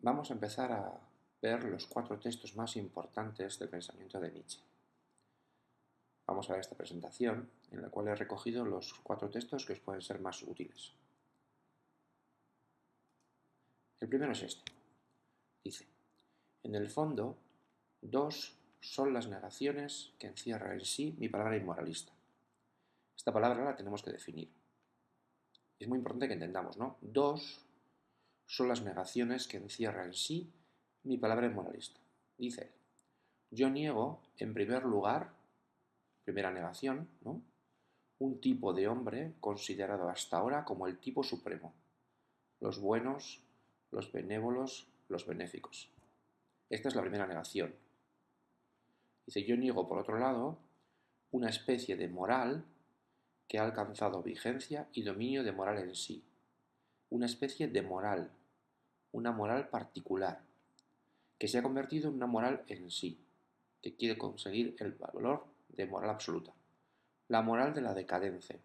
Vamos a empezar a ver los 4 textos más importantes del pensamiento de Nietzsche. Vamos a ver esta presentación en la cual he recogido los 4 textos que os pueden ser más útiles. El primero es este. Dice: en el fondo, dos son las negaciones que encierra en sí mi palabra inmoralista. Esta palabra la tenemos que definir. Es muy importante que entendamos, ¿no? Dos son las negaciones que encierra en sí mi palabra inmoralista. Dice él: yo niego, en primer lugar, primera negación, ¿no?, un tipo de hombre considerado hasta ahora como el tipo supremo: los buenos, los benévolos, los benéficos. Esta es la primera negación. Dice: yo niego, por otro lado, una especie de moral que ha alcanzado vigencia y dominio de moral en sí. Una especie de moral, una moral particular, que se ha convertido en una moral en sí, que quiere conseguir el valor de moral absoluta. La moral de la decadencia.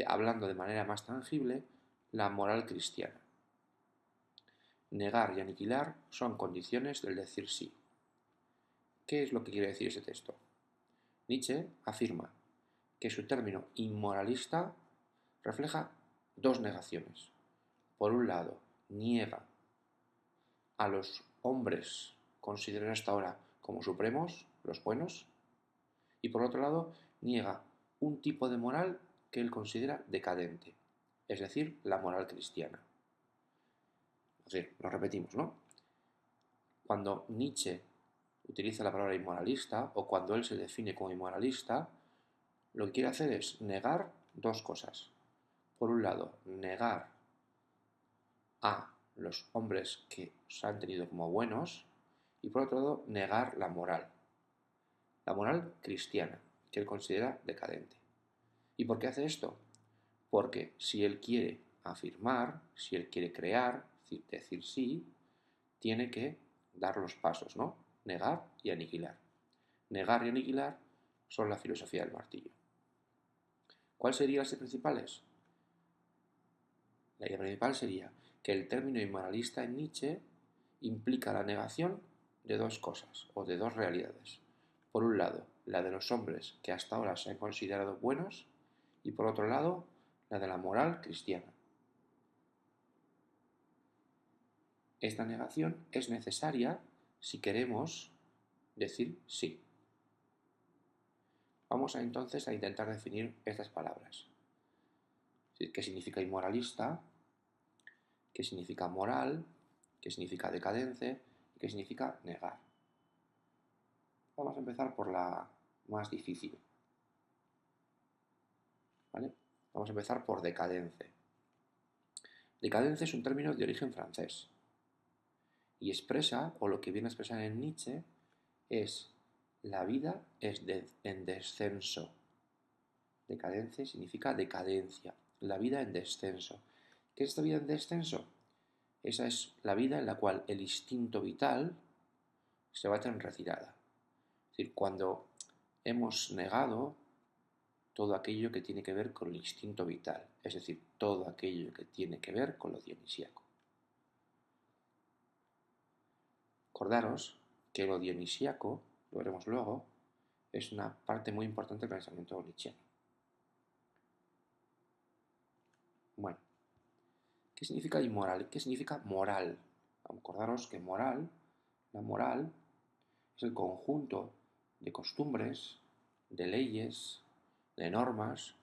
Hablando de manera más tangible, la moral cristiana. Negar y aniquilar son condiciones del decir sí. ¿Qué es lo que quiere decir ese texto? Nietzsche afirma que su término inmoralista refleja dos negaciones. Por un lado, niega a los hombres considerados hasta ahora como supremos, los buenos, y por otro lado, niega un tipo de moral que él considera decadente, es decir, la moral cristiana. Así, lo repetimos, ¿no? Cuando Nietzsche utiliza la palabra inmoralista, o cuando él se define como inmoralista, lo que quiere hacer es negar dos cosas. Por un lado, negar a los hombres que se han tenido como buenos, y por otro lado, negar la moral cristiana, que él considera decadente. ¿Y por qué hace esto? Porque si él quiere afirmar, si él quiere crear, decir sí, tiene que dar los pasos, ¿no? Negar y aniquilar. Negar y aniquilar son la filosofía del martillo. ¿Cuáles serían las principales? La idea principal sería que el término inmoralista en Nietzsche implica la negación de dos cosas, o de dos realidades. Por un lado, la de los hombres que hasta ahora se han considerado buenos, y por otro lado, la de la moral cristiana. Esta negación es necesaria si queremos decir sí. Vamos entonces a intentar definir estas palabras. ¿Qué significa inmoralista? ¿Qué significa moral? ¿Qué significa decadente? ¿Y qué significa negar? Vamos a empezar por la más difícil, ¿vale? Vamos a empezar por decadence. Decadence es un término de origen francés y expresa, o lo que viene a expresar en Nietzsche, es la vida en descenso. Decadencia significa decadencia, la vida en descenso. ¿Qué es esta vida en descenso? Esa es la vida en la cual el instinto vital se va en retirada. Es decir, cuando hemos negado todo aquello que tiene que ver con el instinto vital, es decir, todo aquello que tiene que ver con lo dionisíaco. Acordaros que lo dionisíaco, lo veremos luego, es una parte muy importante del pensamiento nietzscheano. Bueno, ¿qué significa inmoral? ¿Qué significa moral? Acordaros que la moral es el conjunto de costumbres, de leyes, de normas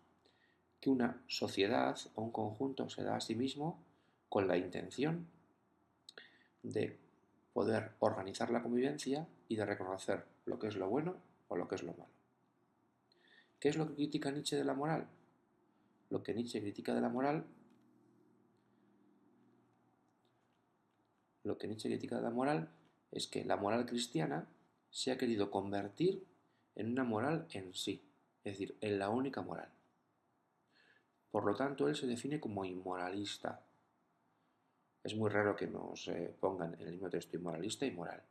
que una sociedad o un conjunto se da a sí mismo con la intención de poder organizar la convivencia y de reconocer lo que es lo bueno o lo que es lo malo. ¿Qué es lo que critica Nietzsche de la moral? Lo que Nietzsche critica de la moral, es que la moral cristiana se ha querido convertir en una moral en sí, es decir, en la única moral. Por lo tanto, él se define como inmoralista. Es muy raro que nos pongan en el mismo texto inmoralista y moral.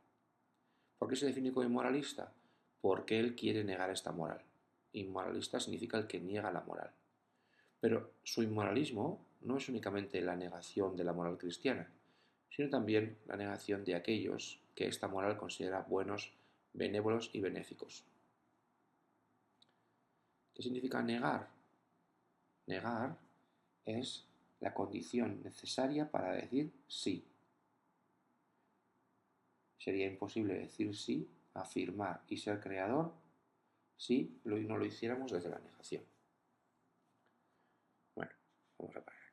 ¿Por qué se define como inmoralista? Porque él quiere negar esta moral. Inmoralista significa el que niega la moral. Pero su inmoralismo no es únicamente la negación de la moral cristiana, sino también la negación de aquellos que esta moral considera buenos, benévolos y benéficos. ¿Qué significa negar? Negar es la condición necesaria para decir sí. Sería imposible decir sí, afirmar y ser creador si no lo hiciéramos desde la negación. Bueno, vamos a parar aquí.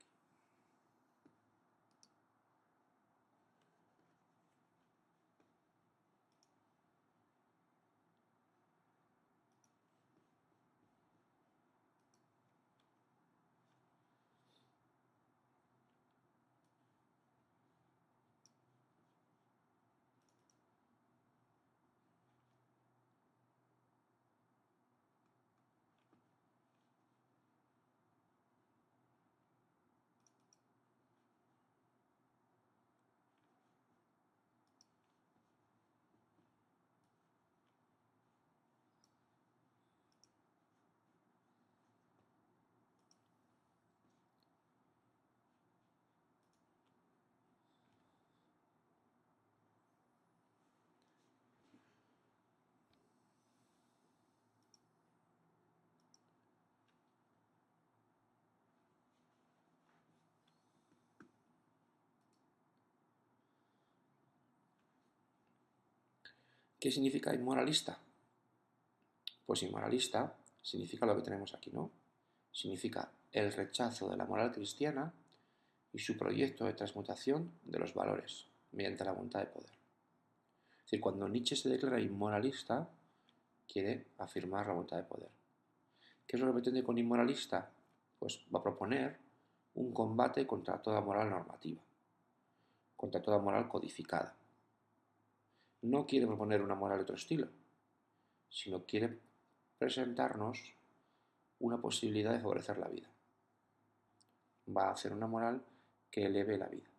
¿Qué significa inmoralista? Pues inmoralista significa lo que tenemos aquí, ¿no? Significa el rechazo de la moral cristiana y su proyecto de transmutación de los valores mediante la voluntad de poder. Es decir, cuando Nietzsche se declara inmoralista, quiere afirmar la voluntad de poder. ¿Qué es lo que pretende con inmoralista? Pues va a proponer un combate contra toda moral normativa, contra toda moral codificada. No quiere proponer una moral de otro estilo, sino quiere presentarnos una posibilidad de favorecer la vida. Va a hacer una moral que eleve la vida.